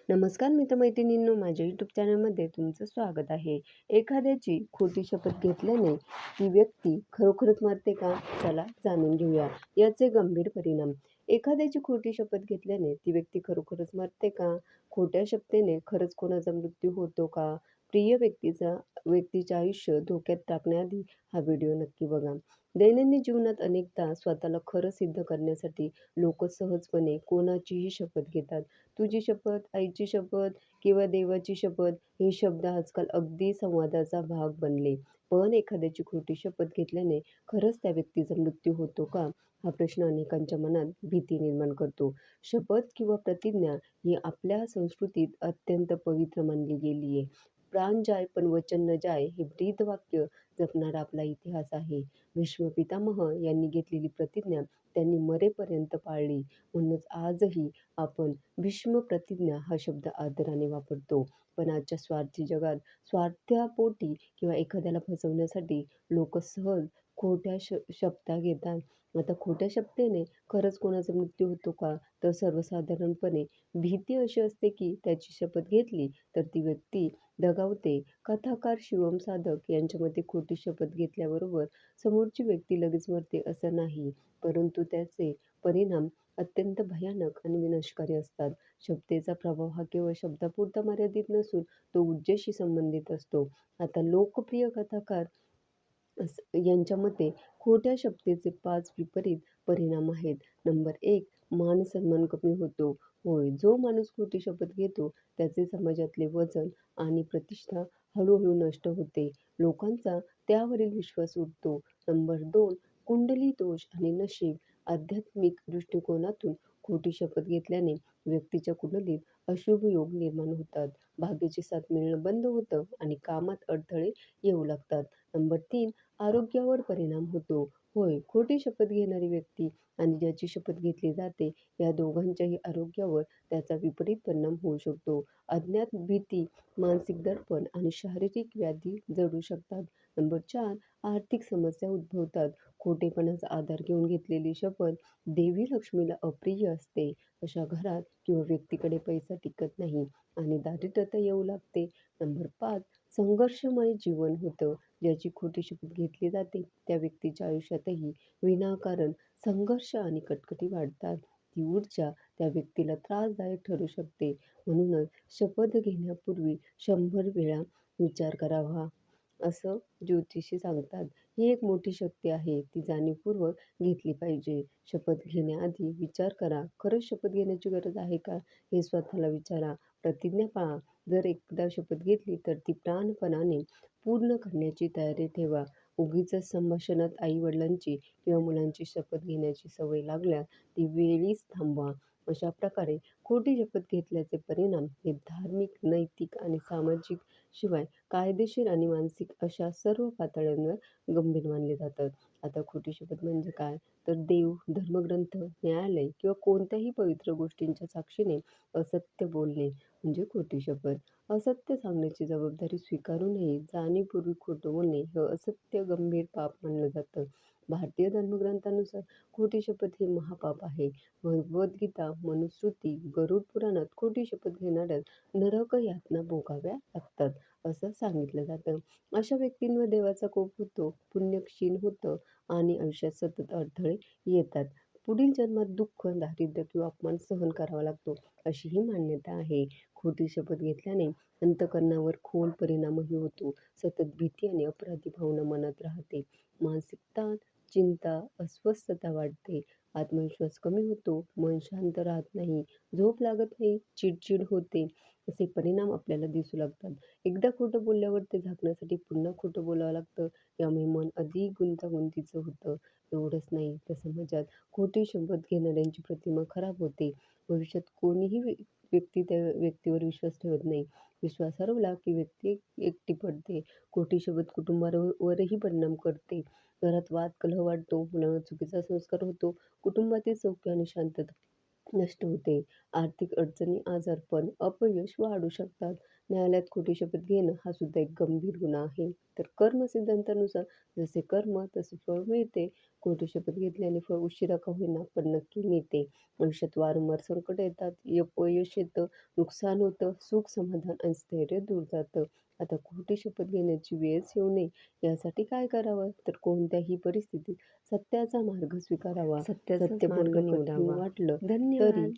नमस्कार मित्रमैत्रिणींनो, माझ्या यूट्यूब चॅनलमध्ये तुमचं स्वागत आहे. एखाद्याची खोटी शपथ घेतल्याने ती व्यक्ती खरोखरच मरते का? चला जाणून घेऊया याचे गंभीर परिणाम. एखाद्याची खोटी शपथ घेतल्याने ती व्यक्ती खरोखरच मरते का? खोट्या शपथेने खरंच कोणाचा मृत्यू होतो का? प्रिय व्यक्तीचे आयुष्य धोक्यात टाकण्याआधी हा व्हिडिओ नक्की बघा. दैनंदिन जीवनात अनेकदा स्वतःला खरं सिद्ध करण्यासाठी लोक सहजपणे कोणाचीही शपथ घेतात. तुझी शपथ, आईची शपथ किंवा देवाची शपथ हे शब्द आजकाल अगदी संवादाचा भाग बनले. पण एखाद्याची खोटी शपथ घेतल्याने खरंच त्या व्यक्तीचा मृत्यू होतो का? हा प्रश्न अनेकांच्या मनात भीती निर्माण करतो. शपथ किंवा प्रतिज्ञा ही आपल्या संस्कृतीत अत्यंत पवित्र मानली गेली आहे. प्राण जाय पण वचन न जाय हे ब्रीदवाक्य जपणारा आपला इतिहास आहे. भीष्म पितामह यांनी घेतलेली प्रतिज्ञा त्यांनी मरेपर्यंत पाळली. म्हणूनच आजही आपण भीष्म प्रतिज्ञा हा शब्द आदराने वापरतो. पण आजच्या स्वार्थी जगात स्वार्थापोटी किंवा एखाद्याला फसवण्यासाठी लोक सहज खोट्या शपथा घेतात. आता खोट्या शपथेने खरंच कोणाचा मृत्यू होतो का? तर सर्वसाधारणपणे भीती अशी असते की त्याची शपथ घेतली तर ती व्यक्ती दगावते. कथाकार शिवम साधक यांच्या मते खोटी शपथ घेतल्याबरोबर समोरची व्यक्ती लगेच मरते असं नाही, परंतु त्याचे परिणाम अत्यंत भयानक आणि विनाशकारी असतात. शपथेचा प्रभाव हा केवळ शब्दापुरता मर्यादित नसून तो ऊर्जेशी संबंधित असतो. आता लोकप्रिय कथाकार यांच्या मते खोट्या शपथेचे 5 विपरीत परिणाम आहेत. नंबर 1, मान-सन्मान कमी होतो. होय, जो माणूस खोटी शपथ घेतो त्याचे समाजातले वजन आणि प्रतिष्ठा हळूहळू नष्ट होते. लोकांचा त्यावरील विश्वास उडतो. नंबर 2, कुंडली दोष आणि नशीब. आध्यात्मिक दृष्टिकोनातून खोटी शपथ घेतल्याने व्यक्तीच्या कुंडलीत अशुभ योग निर्माण होतात. भाग्याची साथ मिळणं बंद होतं आणि कामात अडथळे येऊ लागतात. नंबर 3, आरोग्यावर परिणाम होतो. होय, खोटी शपथ घेणारी व्यक्ती आणि ज्याची शपथ घेतली जाते या दोघांच्याही आरोग्यावर त्याचा विपरीत परिणाम होऊ शकतो. अज्ञात भीती, मानसिक दडपण आणि शारीरिक व्याधी जडू शकतात. नंबर 4, आर्थिक समस्या उद्भवतात. खोटेपणाचा आधार घेऊन घेतलेली शपथ देवी लक्ष्मीला अप्रिय असते. अशा घरात किंवा व्यक्तीकडे पैसा टिकत नाही आणि दारिद्र्यता येऊ लागते. नंबर 5, संघर्षमय जीवन होतं. ज्याची खोटी शपथ घेतली जाते त्या व्यक्तीच्या आयुष्यातही विनाकारण संघर्ष आणि कटकटी वाढतात. ती ऊर्जा त्या व्यक्तीला त्रासदायक ठरू शकते. म्हणूनच शपथ घेण्यापूर्वी 100 वेळा विचार करावा असं ज्योतिषी सांगतात. ही एक मोठी शक्ती आहे, ती जाणीवपूर्वक घेतली पाहिजे. शपथ घेण्याआधी विचार करा, खरंच शपथ घेण्याची गरज आहे का? हे स्वतःला विचारा. प्रतिज्ञा पाळा. जर एकदा शपथ घेतली तर ती प्राणपणाने पूर्ण करण्याची तयारी ठेवा. उगीचच संभाषणात आई-वडिलांची किंवा मुलांची शपथ घेण्याची सवय लागल्यास ती वेळीच थांबवा. अशा प्रकारे खोटी शपथ घेतल्याचे परिणाम हे धार्मिक, नैतिक आणि सामाजिक शिवाय कायदेशीर आणि मानसिक अशा सर्व पातळ्यांवर गंभीर मानले जातात. आता खोटी शपथ म्हणजे काय? तर देव, धर्मग्रंथ, न्यायालय किंवा कोणत्याही पवित्र गोष्टींच्या साक्षीने असत्य बोलणे म्हणजे खोटी शपथ. असत्य सांगण्याची जबाबदारी स्वीकारूनही जाणीवपूर्वक खोटं बोलणे हे असत्य गंभीर पाप मानलं जातं. भारतीय धर्मग्रंथानुसार खोटी शपथ हे महापाप आहे. भगवद्गीता, मनुस्मृती, गरुड पुराणात खोटी शपथ घेणाऱ्यास नरक यातना भोगाव्या लागतात असं सांगितलं जातं. अशा व्यक्तींवर देवाचा कोप होतो, पुण्य क्षीण होतं आणि आयुष्यात सतत अडथळे येतात. पुढील जन्मात दुःख, दारिद्र्य किंवा अपमान सहन करावा लागतो अशी ही मान्यता आहे. खोटी शपथ घेतल्याने अंतःकरणावर खोल परिणामही होतो. सतत भीती आणि अपराधी भावना मनात राहते. मानसिक ताण, चिंता, अस्वस्थता वाढते. आत्मविश्वास कमी होतो. मन शांत राहत नाही. झोप लागत नाही. चिडचिड होते. असे परिणाम आपल्याला दिसू लागतात. एकदा खोटं बोलल्यावर ते झाकण्यासाठी पुन्हा खोटं बोलावं लागतं. यामुळे मन अधिक गुंतागुंतीचं होतं. एवढंच नाही तर समाजात खोटी शपथ घेणाऱ्यांची प्रतिमा खराब होते. भविष्यात कोणीही व्यक्ती त्या व्यक्तीवर विश्वास ठेवत नाही. विश्वास हरवला की व्यक्ती एकटी पडते. खोटी शपथ कुटुंबावरही परिणाम करते. घरात वाद, कलह वाढतो. मुलांवर चुकीचा संस्कार होतो. कुटुंबातील सौख्य आणि शांतता नष्ट होते. आर्थिक अडचणी, आजारपण, अपयश वाढू शकतात. न्यायालयात खोटी शपथ घेणं हा सुद्धा एक गंभीर गुन्हा आहे. तर कर्म सिद्धांतानुसार जसे कर्म तसे फळ मिळते. खोटी शपथ घेतल्याने फळ उशिरा का होईना पण नक्की मिळते. आयुष्यात वारंवार संकट येतात, अपयश येतं, नुकसान होतं, सुख, समाधान आणि स्थैर्य दूर जातं. आता खोटी शपथ घेण्याची वेळच येऊ नये यासाठी काय करावं? तर कोणत्याही परिस्थितीत सत्याचा मार्ग स्वीकारावा. सत्य बोलणं कठीण वाटलं तरी